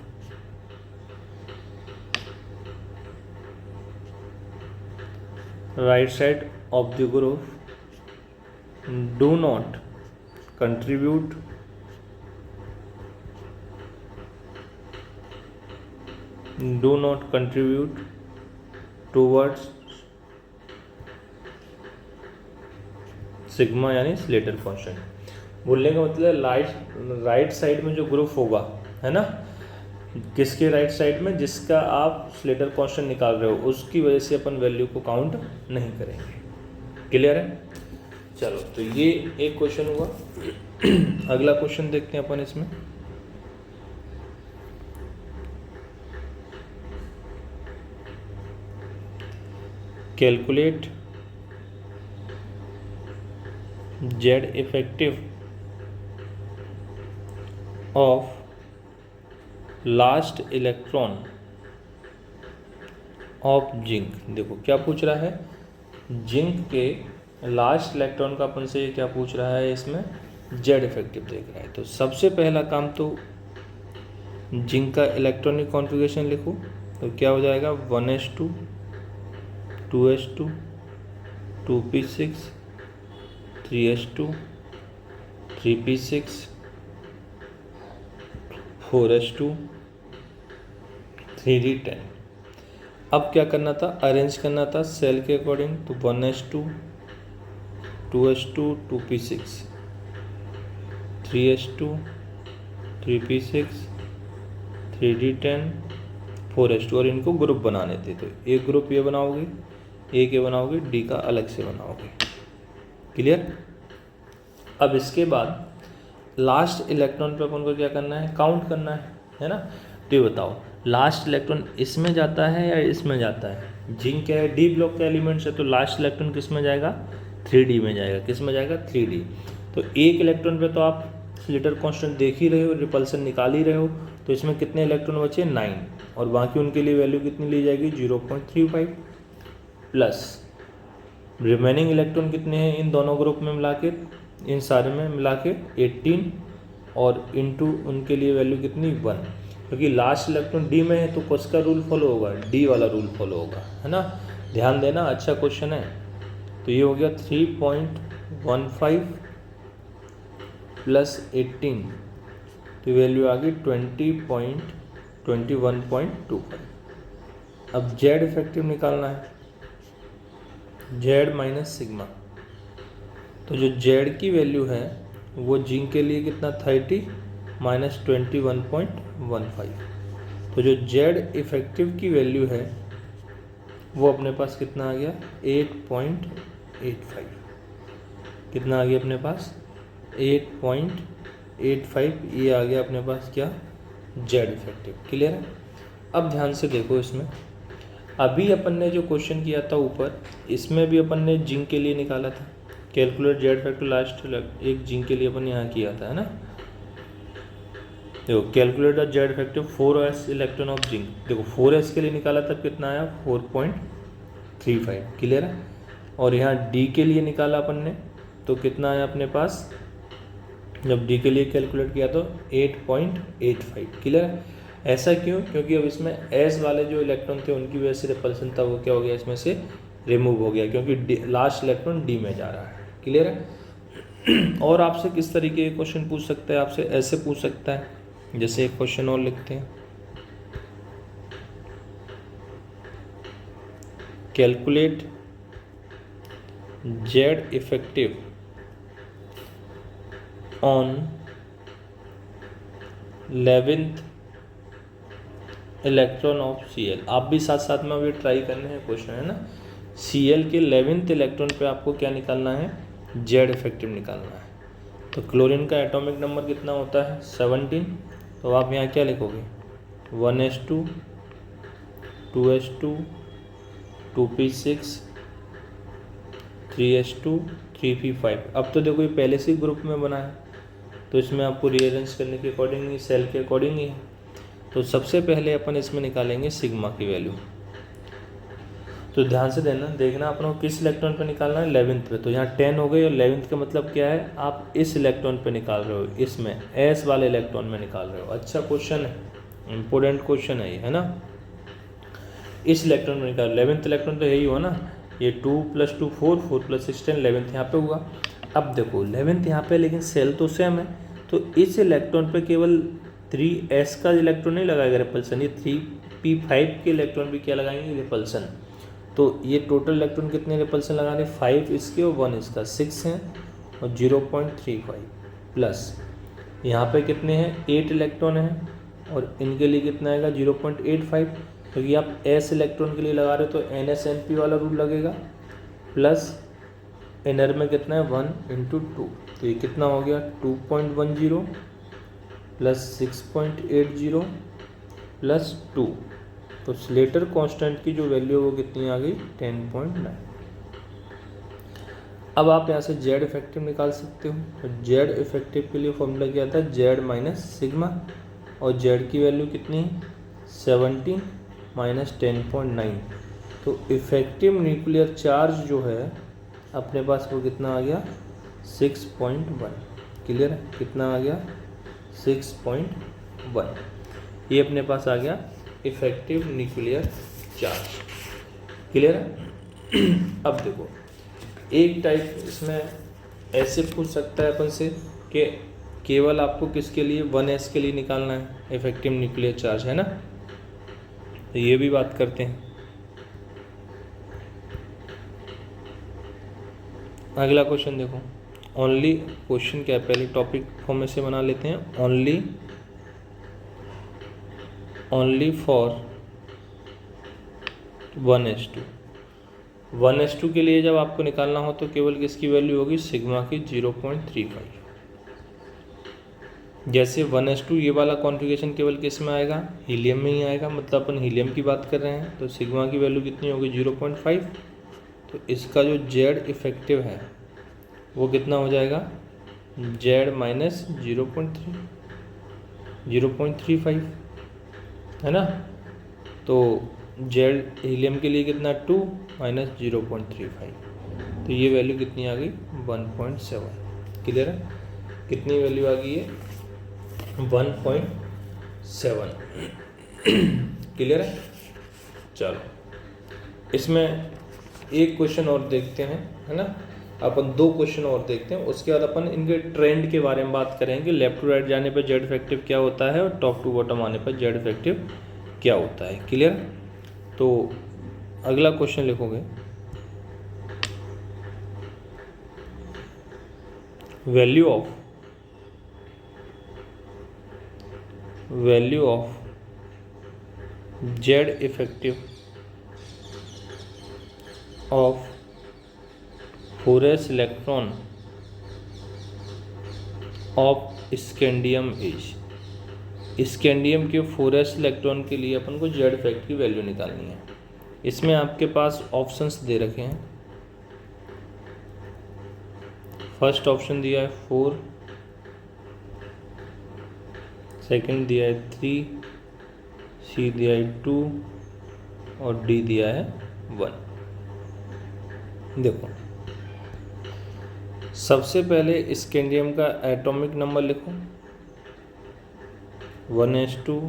right side of the group do not contribute towards sigma यानी स्लेटर कांस्टेंट। बोलने का मतलब राइट साइड में जो ग्रुप होगा है ना, किसके राइट साइड में, जिसका आप स्लेटर कांस्टेंट निकाल रहे हो उसकी वजह से अपन वैल्यू को काउंट नहीं करेंगे। क्लियर है। चलो तो ये एक क्वेश्चन हुआ। अगला क्वेश्चन देखते हैं अपन इसमें। Calculate Z effective of last electron of zinc. देखो क्या पूछ रहा है, जिंक के लास्ट इलेक्ट्रॉन का अपन से क्या पूछ रहा है, इसमें जेड इफेक्टिव देख रहा है। तो सबसे पहला काम तो जिंक का इलेक्ट्रॉनिक कॉन्फ़िगरेशन लिखो। तो क्या हो जाएगा 1s2 2s2 2p6 3s2 3p6 4s2 3d10। अब क्या करना था, अरेंज करना था सेल के अकॉर्डिंग। तो 1s2 2s2 2p6 3s2 3p6 3d10 4s2 और इनको ग्रुप बनाने थे। तो एक ग्रुप ये बनाओगे, एक ये बनाओगे, डी का अलग से बनाओगे। क्लियर। अब इसके बाद लास्ट इलेक्ट्रॉन पे अपन को क्या करना है, काउंट करना है ना। तो ये बताओ लास्ट इलेक्ट्रॉन इसमें जाता है या इसमें जाता है। जिंक क्या है, डी ब्लॉक का एलिमेंट्स है, तो लास्ट इलेक्ट्रॉन किस में जाएगा 3d में जाएगा। किस में जाएगा 3d। तो एक इलेक्ट्रॉन पे तो आप स्लेटर कांस्टेंट देख ही रहे हो, रिपल्सन निकाल ही रहे हो। तो इसमें कितने इलेक्ट्रॉन बचे 9 और बाकी उनके लिए वैल्यू कितनी ली जाएगी 0.35 प्लस रिमेनिंग इलेक्ट्रॉन कितने हैं इन दोनों ग्रुप में मिला के, इन सारे में मिला के 18 और इनटू उनके लिए वैल्यू कितनी 1, क्योंकि लास्ट इलेक्ट्रॉन डी में है तो किसका रूल फॉलो होगा, डी वाला रूल फॉलो होगा, है ना। ध्यान देना, अच्छा क्वेश्चन है। तो ये हो गया 3.15 प्लस 18, तो वैल्यू आ गई 21.25। अब जेड इफेक्टिव निकालना है, जेड माइनस सिग्मा। तो जो जेड की वैल्यू है वो जिंक के लिए कितना 30 माइनस 21.15। तो जो जेड इफेक्टिव की वैल्यू है वो अपने पास कितना आ गया 8.85। कितना आ गया अपने पास 8.85, ये आ गया अपने पास क्या जेड इफेक्टिव। क्लियर है। अब ध्यान से देखो, इसमें अभी अपन ने जो क्वेश्चन किया था ऊपर, इसमें भी अपन ने जिंक के लिए निकाला था। कैलकुलेट जेड इफेक्टिव लास्ट एक जिंक के लिए अपन यहाँ किया था, है ना। देखो calculate the Z effective 4s electron of zinc. देखो 4s के लिए निकाला तब कितना आया 4.35। क्लियर है। और यहाँ डी के लिए निकाला अपन ने तो कितना आया अपने पास, जब डी के लिए कैलकुलेट किया तो 8.85। क्लियर है। ऐसा क्यों, क्योंकि अब इसमें एस वाले जो इलेक्ट्रॉन थे उनकी वजह से रिपल्सन था वो क्या हो गया, इसमें से रिमूव हो गया, क्योंकि लास्ट इलेक्ट्रॉन डी में जा रहा है। क्लियर है। और आपसे किस तरीके के क्वेश्चन पूछ सकता है, आपसे ऐसे पूछ सकता है। जैसे एक क्वेश्चन और लिखते हैं, calculate Z effective on 11th electron of Cl। आप भी साथ साथ में अभी ट्राई करने हैं क्वेश्चन, है ना। Cl के 11th इलेक्ट्रॉन पे आपको क्या निकालना है, जेड इफेक्टिव निकालना है। तो क्लोरीन का एटॉमिक नंबर कितना होता है, 17। तो आप यहाँ क्या लिखोगे, 1s2 2s2 2p6 3s2 3p5। अब तो देखो ये पहले से ग्रुप में बना है, तो इसमें आपको रीअरेंज करने के अकॉर्डिंग ही, सेल के अकॉर्डिंग ही है। तो सबसे पहले अपन इसमें निकालेंगे सिग्मा की वैल्यू। तो ध्यान से देखना अपन को किस इलेक्ट्रॉन पे निकालना है, 11th पे। तो यहाँ 10 हो गई, और 11th का मतलब क्या है, आप इस इलेक्ट्रॉन पे निकाल रहे हो, इसमें एस वाले इलेक्ट्रॉन में निकाल रहे हो। अच्छा क्वेश्चन है, इंपॉर्टेंट क्वेश्चन है ये, है ना। इस इलेक्ट्रॉन में निकाल, 11th इलेक्ट्रॉन तो यही हुआ ना, ये 2 + 2 4 4 + 6 10, 11th यहाँ पे हुआ। अब देखो 11th यहाँ पे, लेकिन सेल तो सेम है, तो इस इलेक्ट्रॉन पे केवल 3s का इलेक्ट्रॉन नहीं लगाएगा रिपल्सन, ये 3p5 के इलेक्ट्रॉन भी क्या लगाएंगे, रिपल्सन। तो ये टोटल इलेक्ट्रॉन कितने रिपल्सन लगा रहे, 5 इसके और 1 इसका, 6 हैं और 0.35 प्लस यहाँ पे कितने हैं, 8 इलेक्ट्रॉन हैं, और इनके लिए कितना आएगा, 0.85। क्योंकि आप s इलेक्ट्रॉन के लिए लगा रहे हो तो NSNP वाला रूल लगेगा, प्लस इनर में कितना है, 1 × 2। तो ये कितना हो गया, 2.10 प्लस 6.80 प्लस 2। तो स्लेटर कांस्टेंट की जो वैल्यू है वो कितनी आ गई, 10.9। अब आप यहाँ से जेड इफेक्टिव निकाल सकते हो। तो जेड इफेक्टिव के लिए फॉर्मूला क्या था, जेड माइनस सिग्मा, और जेड की वैल्यू कितनी है, 17 माइनस 10.9। तो इफेक्टिव न्यूक्लियर चार्ज जो है अपने पास वो कितना आ गया, 6.1। क्लियर है, कितना आ गया, 6.1। ये अपने पास आ गया इफेक्टिव न्यूक्लियर चार्ज। क्लियर है। अब देखो एक टाइप इसमें ऐसे पूछ सकता है अपन से कि केवल आपको किसके लिए, 1s के लिए निकालना है इफेक्टिव न्यूक्लियर चार्ज, है ना। तो ये भी बात करते हैं। अगला क्वेश्चन देखो, ओनली, क्वेश्चन क्या है, पहले टॉपिक फॉर्म में से बना लेते हैं। Only for 1s2। 1s2 के लिए जब आपको निकालना हो तो केवल किसकी वैल्यू होगी, सिग्मा की 0.35। जैसे 1s2 ये वाला कॉन्फ़िगरेशन केवल किस में आएगा, हीलियम में ही आएगा, मतलब अपन हीलियम की बात कर रहे हैं। तो सिग्मा की वैल्यू कितनी होगी, 0.5। तो इसका जो जेड इफेक्टिव है वो कितना हो जाएगा, जेड माइनस 0.35, है ना। तो जेड हीलियम के लिए कितना, 2 माइनस 0.35। तो ये वैल्यू कितनी आ गई, 1.7। क्लियर है, कितनी वैल्यू आ गई है, 1.7। क्लियर है। चलो इसमें एक क्वेश्चन और देखते हैं, है ना। अपन 2 क्वेश्चन और देखते हैं, उसके बाद अपन इनके ट्रेंड के बारे में बात करेंगे। लेफ्ट टू राइट जाने पर जेड इफेक्टिव क्या होता है, और टॉप टू बॉटम आने पर जेड इफेक्टिव क्या होता है। क्लियर। तो अगला क्वेश्चन लिखोगे, value of Z effective of 4s electron of scandium is. Scandium के 4s इलेक्ट्रॉन के लिए अपन को जेड इफेक्ट की वैल्यू निकालनी है। इसमें आपके पास ऑप्शंस दे रखे हैं। फर्स्ट ऑप्शन दिया है 4, सेकंड दिया है 3, सी दिया है 2 और डी दिया है 1। देखो सबसे पहले स्कैंडियम का एटॉमिक नंबर लिखो, 1s2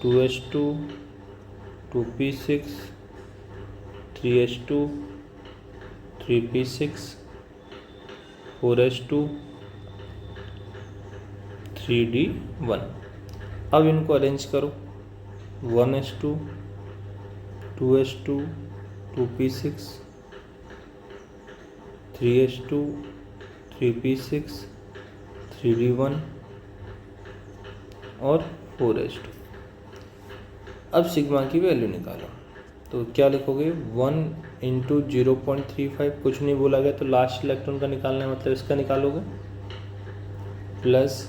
2s2 2p6 3s2 3p6 4s2 3d1। अब इनको अरेंज करो, 1s2 2s2 2p6, 3s2, 3p6, 3d1 और 4s2। अब सिग्मा की वैल्यू निकालो, तो क्या लिखोगे 1 इंटू 0.35, कुछ नहीं बोला गया तो लास्ट इलेक्ट्रॉन का निकालना है, मतलब इसका निकालोगे, प्लस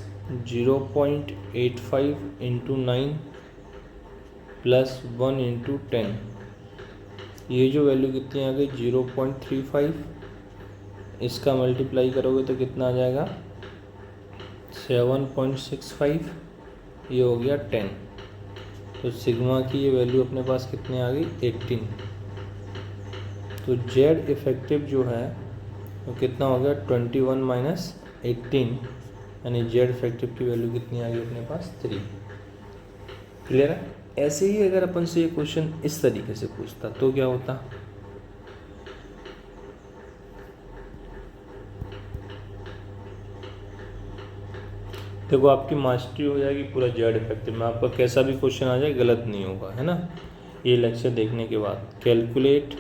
0.85 इंटू 9 प्लस 1 इंटू 10, ये जो वैल्यू कितनी आ गई 0.35, इसका मल्टीप्लाई करोगे तो कितना आ जाएगा 7.65, ये हो गया 10। तो सिग्मा की ये वैल्यू अपने पास कितनी आ गई 18। तो जेड इफेक्टिव जो है वो कितना हो गया 21 माइनस 18, यानी जेड इफेक्टिव की वैल्यू कितनी आ गई अपने पास 3। क्लियर है? ऐसे ही अगर अपन से ये क्वेश्चन इस तरीके से पूछता तो क्या होता, देखो आपकी मास्टरी हो जाएगी पूरा जेड इफेक्टिव में, आपका कैसा भी क्वेश्चन आ जाए गलत नहीं होगा, है ना। ये लेक्चर देखने के बाद calculate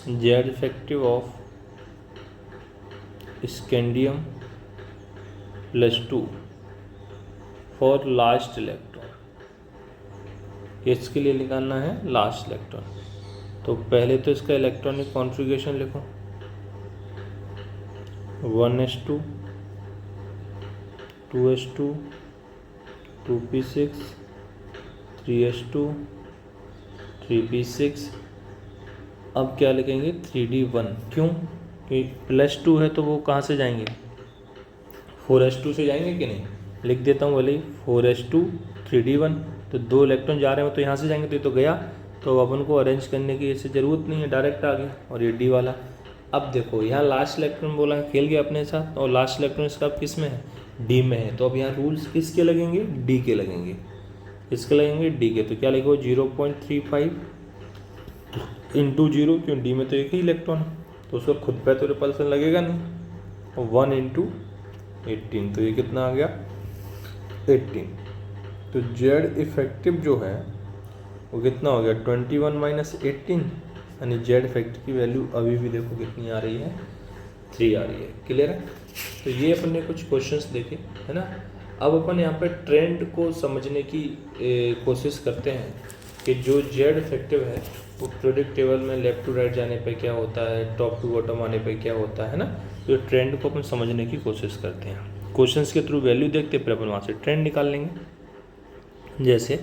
Z effective of scandium +2 for last electron, इसके लिए निकालना है लास्ट इलेक्ट्रॉन। तो पहले तो इसका इलेक्ट्रॉनिक कॉन्फ़िगरेशन लिखो, 1s2, 2s2, 2p6, 3s2, 3p6। अब क्या लिखेंगे 3d1, क्यों? क्योंकि +2 है तो वो कहाँ से जाएंगे 4s2 से जाएंगे कि नहीं। लिख देता हूँ भले ही 4s2 3d1, तो 2 इलेक्ट्रॉन जा रहे हो तो यहाँ से जाएंगे, तो ये तो गया, तो अपन को अरेंज करने की इससे ज़रूरत नहीं है, डायरेक्ट आ गया। और ये डी वाला, अब देखो यहाँ लास्ट इलेक्ट्रॉन बोला है, खेल गया अपने साथ, और लास्ट इलेक्ट्रॉन इसका अब किस में है डी में है, तो अब यहाँ रूल्स किसके लगेंगे डी के लगेंगे, इसके लगेंगे डी के। तो क्या लिखो 0.35 इंटू 0, क्यों डी में तो एक ही इलेक्ट्रॉन है तो उसको खुद पे तो रिपल्सन लगेगा नहीं, और 1 इंटू 18, तो ये कितना आ गया 18। तो जेड इफेक्टिव जो है वो कितना हो गया 21 माइनस 18, यानी जेड इफेक्टिव की वैल्यू अभी भी देखो कितनी आ रही है 3 आ रही है। क्लियर है? तो ये अपन ने कुछ क्वेश्चंस देखे, है ना। अब अपन यहाँ पे ट्रेंड को समझने की कोशिश करते हैं कि जो जेड इफेक्टिव है वो प्रेडिक्टेबल में लेफ्ट टू राइट जाने पे क्या होता है, टॉप टू बॉटम आने पे क्या होता है ना। तो ट्रेंड को अपन समझने की कोशिश करते हैं, क्वेश्चंस के थ्रू वैल्यू देखते फिर अपन वहाँ से ट्रेंड निकाल लेंगे। जैसे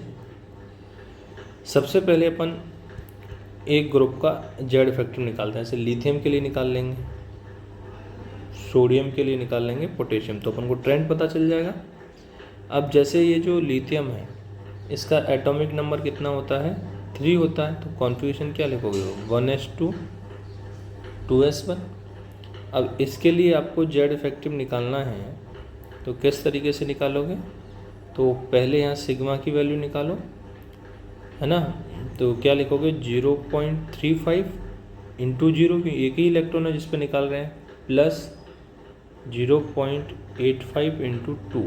सबसे पहले अपन एक ग्रुप का जेड इफेक्टिव निकालते हैं, जैसे लिथियम के लिए निकाल लेंगे, सोडियम के लिए निकाल लेंगे, पोटेशियम, तो अपन को ट्रेंड पता चल जाएगा। अब जैसे ये जो लिथियम है इसका एटॉमिक नंबर कितना होता है 3 होता है, तो कॉन्फ़िगरेशन क्या लिखोगे 1s2 2s1। अब इसके लिए आपको जेड इफेक्टिव निकालना है तो किस तरीके से निकालोगे, तो पहले यहाँ सिग्मा की वैल्यू निकालो, है ना। तो क्या लिखोगे 0.35 इंटू 0, क्योंकि एक ही इलेक्ट्रॉन है जिस पे निकाल रहे हैं, प्लस 0.85 इंटू 2,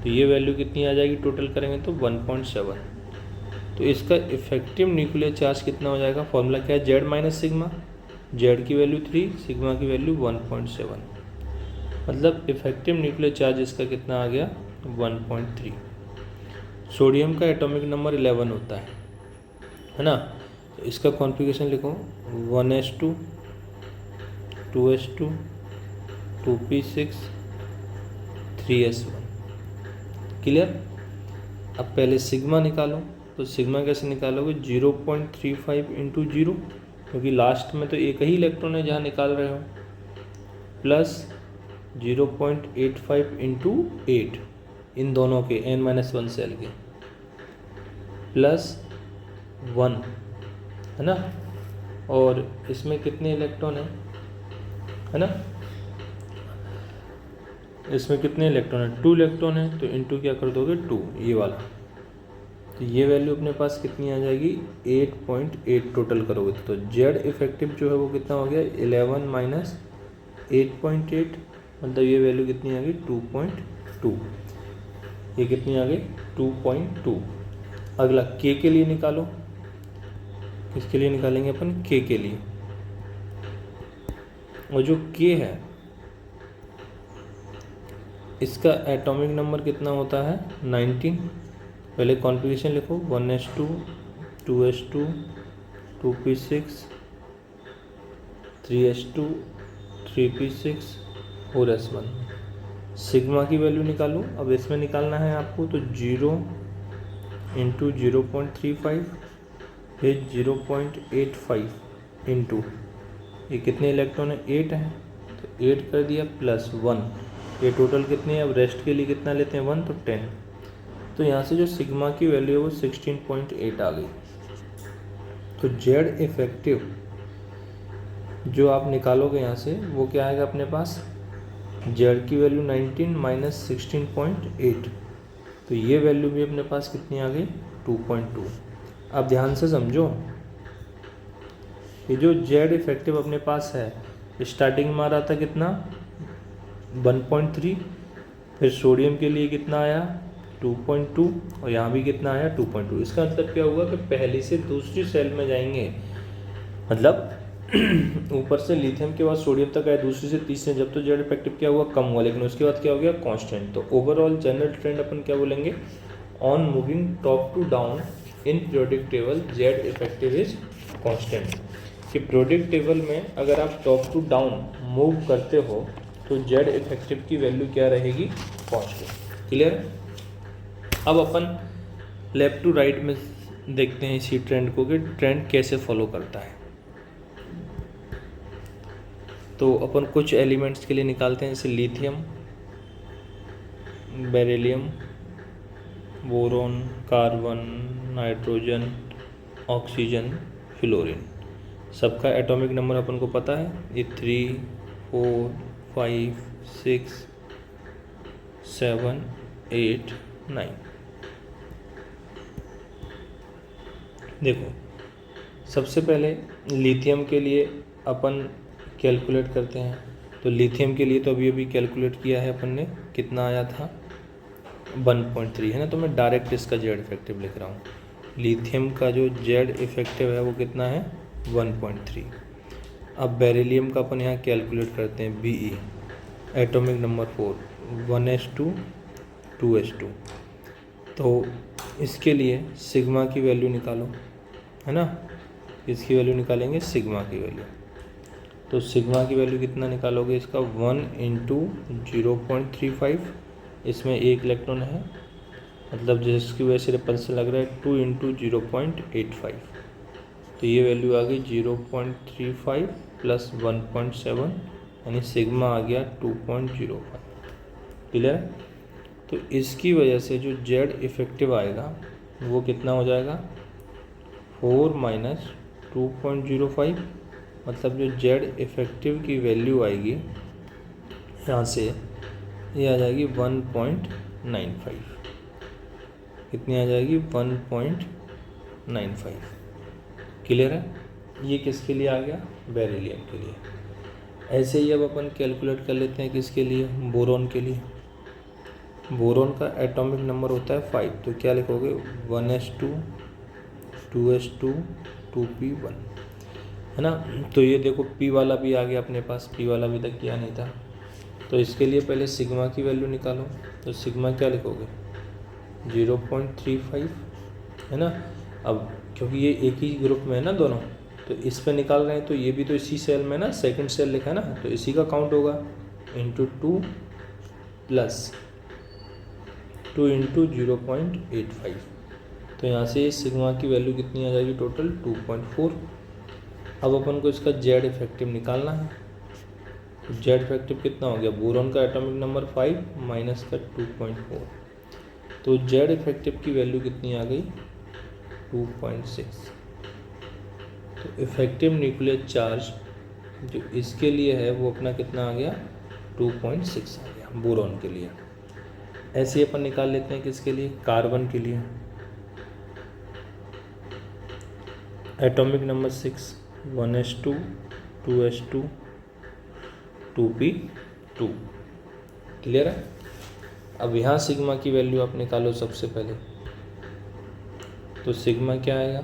तो ये वैल्यू कितनी आ जाएगी टोटल करेंगे तो 1.7। तो इसका इफेक्टिव न्यूक्लियर चार्ज कितना हो जाएगा, फॉर्मूला क्या है जेड माइनस सिग्मा, जेड की वैल्यू 3, सिग्मा की वैल्यू 1.7, मतलब इफेक्टिव न्यूक्लियर चार्ज इसका कितना आ गया 1.3। सोडियम का एटॉमिक नंबर 11 होता है ना। तो इसका कॉन्फ़िगरेशन लिखो 1s2 2s2 2p6 3s1। Clear? अब पहले सिग्मा निकालो, तो सिग्मा कैसे निकालोगे 0.35 इंटू 0, क्योंकि लास्ट में तो एक ही इलेक्ट्रॉन है जहाँ निकाल रहे हो, प्लस 0.85 इंटू 8 इन दोनों के n-1 सेल के, प्लस 1, है ना। और इसमें कितने इलेक्ट्रॉन है ना, इसमें कितने इलेक्ट्रॉन है 2 इलेक्ट्रॉन है, तो इंटू क्या कर दोगे 2 ये वाला, तो ये वैल्यू अपने पास कितनी आ जाएगी 8.8 टोटल करोगे तो जेड इफेक्टिव जो है वो कितना हो गया 11 माइनस 8.8, मतलब ये वैल्यू कितनी आ गई 2.2, ये कितनी आ गई 2.2। अगला के लिए निकालो, किसके लिए निकालेंगे अपन, के के लिए। और जो के है इसका एटॉमिक नंबर कितना होता है, 19। पहले कॉन्फ़िगरेशन लिखो, 1s2 2s2 2p6 3s2 3p6 4s1। Sigma की वैल्यू निकालो। अब इसमें निकालना है आपको, तो 0 इंटू 0.35 फिर 0.85 इंटू ये कितने इलेक्ट्रॉन है, 8 है, तो 8 कर दिया प्लस 1, ये टोटल कितने हैं। अब रेस्ट के लिए कितना लेते हैं, 1, तो 10। तो यहाँ से जो सिग्मा की वैल्यू है वो 16.8 आ गई। तो जेड इफेक्टिव जो आप निकालोगे यहाँ से वो क्या आएगा अपने पास, जेड की वैल्यू 19 माइनस 16.8, तो ये वैल्यू भी अपने पास कितनी आ गई, 2.2। अब ध्यान से समझो, ये जो जेड इफेक्टिव अपने पास है स्टार्टिंग में आ रहा था कितना, 1.3, फिर सोडियम के लिए कितना आया, 2.2, और यहाँ भी कितना आया, 2.2। इसका मतलब क्या हुआ कि पहली से दूसरी सेल में जाएंगे, मतलब ऊपर से लिथियम के बाद सोडियम तक आया, दूसरी से तीसरे, जब तो जेड इफेक्टिव क्या हुआ, कम हुआ, लेकिन उसके बाद क्या हो गया, कांस्टेंट। तो ओवरऑल जनरल ट्रेंड अपन क्या बोलेंगे, on moving top to down in periodic table Z effective is constant. कि पीरियोडिक टेबल में अगर आप टॉप टू डाउन मूव करते हो तो जेड इफेक्टिव की वैल्यू क्या रहेगी, कांस्टेंट। क्लियर। अब अपन लेफ्ट टू राइट में देखते हैं इसी ट्रेंड को कि ट्रेंड कैसे फॉलो करता है। तो अपन कुछ एलिमेंट्स के लिए निकालते हैं, जैसे lithium, beryllium, boron, carbon, nitrogen, oxygen, fluorine. सबका एटॉमिक नंबर अपन को पता है, ये 3 4 5 6 7 8 9। देखो सबसे पहले लिथियम के लिए अपन कैलकुलेट करते हैं। तो लिथियम के लिए तो अभी कैलकुलेट किया है अपन ने, कितना आया था, 1.3 है ना। तो मैं डायरेक्ट इसका जेड इफेक्टिव लिख रहा हूँ। लिथियम का जो जेड इफेक्टिव है वो कितना है, 1.3। अब बेरिलियम का अपन यहाँ कैलकुलेट करते हैं, Be atomic number 4, 1s2 2s2। तो इसके लिए सिग्मा की वैल्यू निकालो, है ना। इसकी वैल्यू निकालेंगे, सिग्मा की वैल्यू। तो सिग्मा की वैल्यू कितना निकालोगे इसका, 1 इंटू 0.35, इसमें एक इलेक्ट्रॉन है, मतलब जिसकी वजह से रिपल्सन लग रहा है, 2 इंटू 0.85, तो ये वैल्यू आ गई 0.35 प्लस 1.7, यानी सिग्मा आ गया 2.05। क्लियर। तो इसकी वजह से जो जेड इफेक्टिव आएगा वो कितना हो जाएगा, 4 माइनस 2.05, मतलब जो जेड इफेक्टिव की वैल्यू आएगी यहाँ से, ये आ जाएगी 1.95। कितनी आ जाएगी, 1.95। क्लियर है। ये किसके लिए आ गया, बेरिलियम के लिए। ऐसे ही अब अपन कैलकुलेट कर लेते हैं किसके लिए, बोरोन के लिए। बोरोन का एटॉमिक नंबर होता है 5, तो क्या लिखोगे, 1s2 2s2 2p1, है ना। तो ये देखो P वाला भी आ गया अपने पास, P वाला अभी तक किया नहीं था। तो इसके लिए पहले सिग्मा की वैल्यू निकालो। तो सिग्मा क्या लिखोगे, 0.35, है ना। अब क्योंकि ये एक ही ग्रुप में है ना दोनों, तो इस पे निकाल रहे हैं, तो ये भी तो इसी सेल में ना, सेकंड सेल लिखा है ना, तो इसी का काउंट होगा, इंटू 2 प्लस 2 इंटू 0.85। तो यहाँ से सिग्मा की वैल्यू कितनी आ जाएगी, टोटल 2.4। अब अपन को इसका जेड इफेक्टिव निकालना है। तो जेड इफेक्टिव कितना हो गया, बोरोन का एटॉमिक नंबर 5 माइनस का 2.4, तो जेड इफेक्टिव की वैल्यू कितनी आ गई, 2.6। तो इफेक्टिव न्यूक्लियर चार्ज जो इसके लिए है वो अपना कितना आ गया, 2.6 आ गया बोरोन के लिए। ऐसे ही अपन निकाल लेते हैं किसके लिए, कार्बन के लिए। Atomic number 6, 1s2 2s2 2p2। Clear है। अब यहाँ सिग्मा की वैल्यू आप निकालो सबसे पहले। तो सिग्मा क्या आएगा,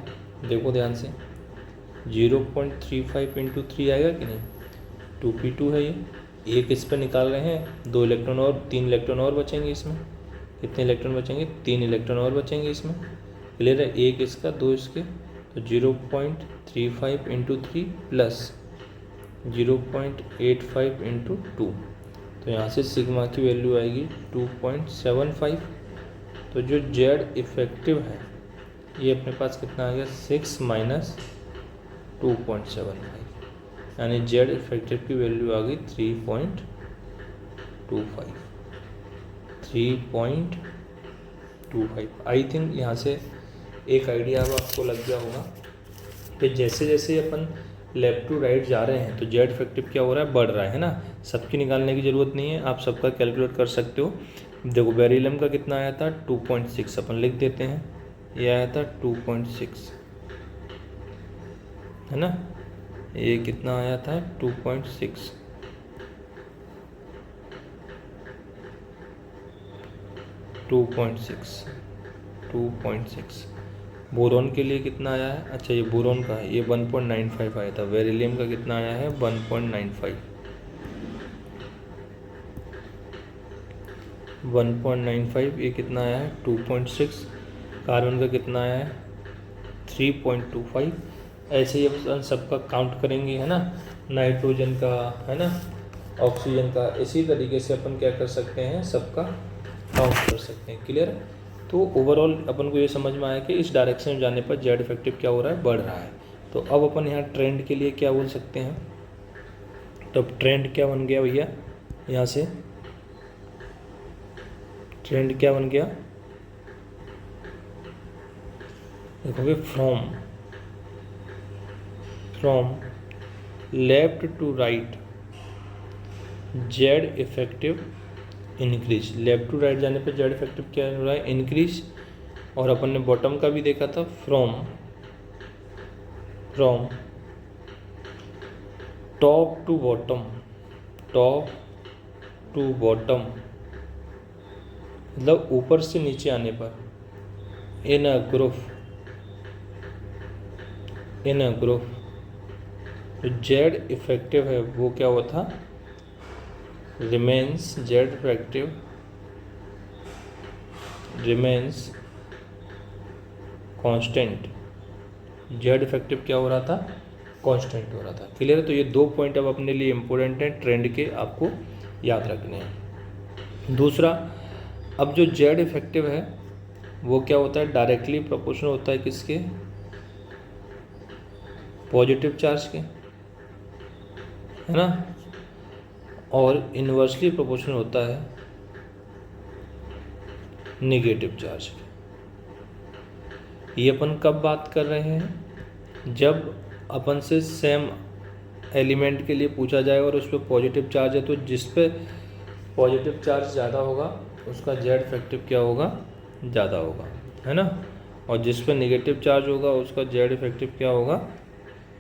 देखो ध्यान से, 0.35 इंटू 3 आएगा कि नहीं, 2p2 है ये, एक इस पर निकाल रहे हैं, 2 इलेक्ट्रॉन और 3 इलेक्ट्रॉन और बचेंगे इसमें, कितने इलेक्ट्रॉन बचेंगे, 3 इलेक्ट्रॉन और बचेंगे इसमें, क्लियर है, एक इसका 2 इसके, तो 0.35 इंटू 3 प्लस 0.85 इंटू 2, तो यहाँ से सिग्मा की वैल्यू आएगी 2.75। तो जो जेड इफेक्टिव है ये अपने पास कितना आ गया, 6 माइनस 2.75, यानी जेड इफेक्टिव की वैल्यू आ गई 3.25। आई थिंक यहाँ से एक आइडिया अब आपको लग गया होगा कि जैसे जैसे अपन लेफ्ट टू राइट जा रहे हैं तो जेड इफेक्टिव क्या हो रहा है, बढ़ रहा है ना। सबकी निकालने की ज़रूरत नहीं है, आप सबका कैलकुलेट कर सकते हो। देखो बेरिलियम का कितना आया था 2.6, अपन लिख देते हैं, ये आया था 2.6 है ना, ये कितना आया था 2.6, बोरोन के लिए कितना आया है, अच्छा ये बोरोन का है, ये 1.95 आया था। बेरिलियम का कितना आया है 1.95, ये कितना आया है 2.6। कार्बन का कितना आया है 3.25। ऐसे ही अपन सबका काउंट करेंगे, है ना, नाइट्रोजन का, है ना, ऑक्सीजन का, इसी तरीके से अपन क्या कर सकते हैं, सबका काउंट कर सकते हैं, क्लियर। तो ओवरऑल अपन को ये समझ में आया कि इस डायरेक्शन में जाने पर जेड इफेक्टिव क्या हो रहा है, बढ़ रहा है। तो अब अपन यहाँ ट्रेंड के लिए क्या बोल सकते हैं, तो अब ट्रेंड क्या बन गया भैया, यहाँ से ट्रेंड क्या बन गया, देखोगे from left to right Z effective increase, left to right जाने पे जेड इफेक्टिव क्या हो रहा है, इंक्रीज। और अपन ने बॉटम का भी देखा था, फ्रॉम टॉप टू बॉटम, मतलब ऊपर से नीचे आने पर, इन अ ग्रुप तो जेड इफेक्टिव है वो क्या हुआ था, Z effective remains constant, Z effective क्या हो रहा था, कांस्टेंट हो रहा था, क्लियर है। तो ये 2 पॉइंट अब अपने लिए इम्पोर्टेंट हैं, ट्रेंड के आपको याद रखने हैं। दूसरा, अब जो जेड इफेक्टिव है वो क्या होता है, डायरेक्टली प्रोपोर्शनल होता है किसके, पॉजिटिव चार्ज के, है ना, और इन्वर्सली प्रोपोर्शनल होता है नेगेटिव चार्ज के। ये अपन कब बात कर रहे हैं, जब अपन से सेम एलिमेंट के लिए पूछा जाए और उस पर पॉजिटिव चार्ज है, तो जिस पे पॉजिटिव चार्ज ज़्यादा होगा उसका जेड इफेक्टिव क्या होगा, ज़्यादा होगा, है ना, और जिस पे नेगेटिव चार्ज होगा उसका जेड इफेक्टिव क्या होगा,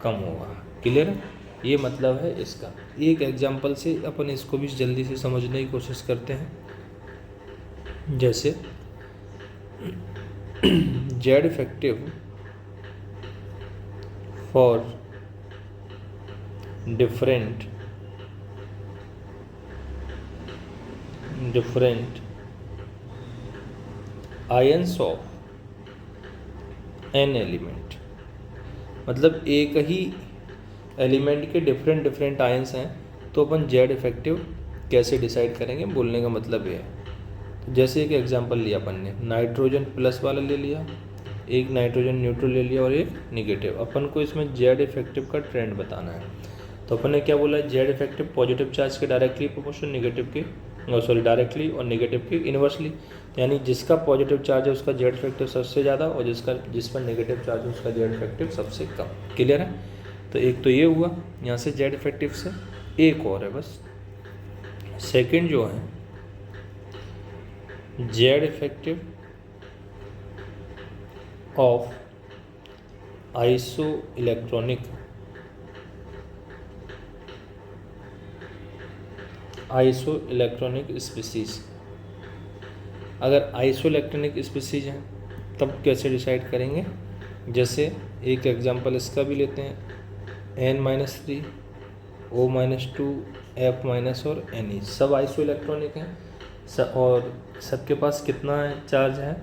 कम होगा, क्लियर है। ये मतलब है इसका। एक एग्जांपल से अपन इसको भी जल्दी से समझने की कोशिश करते हैं। जैसे Z effective for different ions of an element, मतलब एक ही एलिमेंट के डिफरेंट आयंस हैं, तो अपन जेड इफेक्टिव कैसे डिसाइड करेंगे, बोलने का मतलब ये है। तो जैसे एक एग्जांपल लिया अपन ने, नाइट्रोजन प्लस वाला ले लिया, एक नाइट्रोजन न्यूट्रल ले लिया और एक निगेटिव। अपन को इसमें जेड इफेक्टिव का ट्रेंड बताना है, तो अपन ने क्या बोला, जेड इफेक्टिव पॉजिटिव चार्ज के डायरेक्टली प्रोपोर्शनल, नेगेटिव के डायरेक्टली और नेगेटिव के इन्वर्सली, यानी जिसका पॉजिटिव चार्ज है उसका जेड इफेक्टिव सबसे ज़्यादा और जिस पर नेगेटिव चार्ज है उसका जेड इफेक्टिव सबसे कम, क्लियर है। तो एक तो ये हुआ यहाँ से जेड इफेक्टिव से, एक और है बस, सेकंड जो है Z effective of iso electronic species. अगर आइसो इलेक्ट्रॉनिक स्पीसीज हैं तब कैसे डिसाइड करेंगे, जैसे एक एग्जांपल इसका भी लेते हैं, n-3, O-2, F- और Ne सब आइसो इलेक्ट्रॉनिक हैं और सबके पास कितना चार्ज है,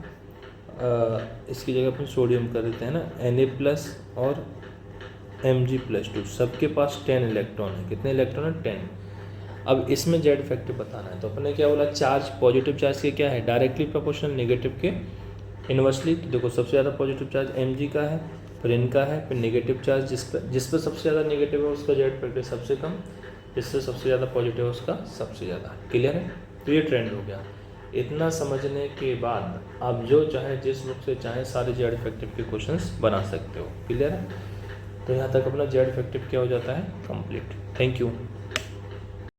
इसकी जगह अपन सोडियम कर देते हैं ना, Na+ और Mg+2, सबके पास 10 इलेक्ट्रॉन है। कितने इलेक्ट्रॉन है? 10। अब इसमें जेड इफेक्टिव बताना है, तो अपने क्या बोला, चार्ज पॉजिटिव चार्ज के क्या है, डायरेक्टली प्रोपोर्शनल, नेगेटिव के इन्वर्सली। तो देखो सबसे ज़्यादा पॉजिटिव चार्ज Mg का है, फिर इनका है, फिर नेगेटिव चार्ज जिस पर सबसे ज़्यादा नेगेटिव है उसका जेड इफेक्टिव सबसे कम, जिससे सबसे ज़्यादा पॉजिटिव है उसका सबसे ज़्यादा। क्लियर है? तो ये ट्रेंड हो गया। इतना समझने के बाद आप जो चाहे जिस बुक से चाहे सारे जेड इफेक्टिव के क्वेश्चंस बना सकते हो। क्लियर है? तो यहाँ तक अपना जेड इफेक्टिव क्या हो जाता है, कंप्लीट। Thank you.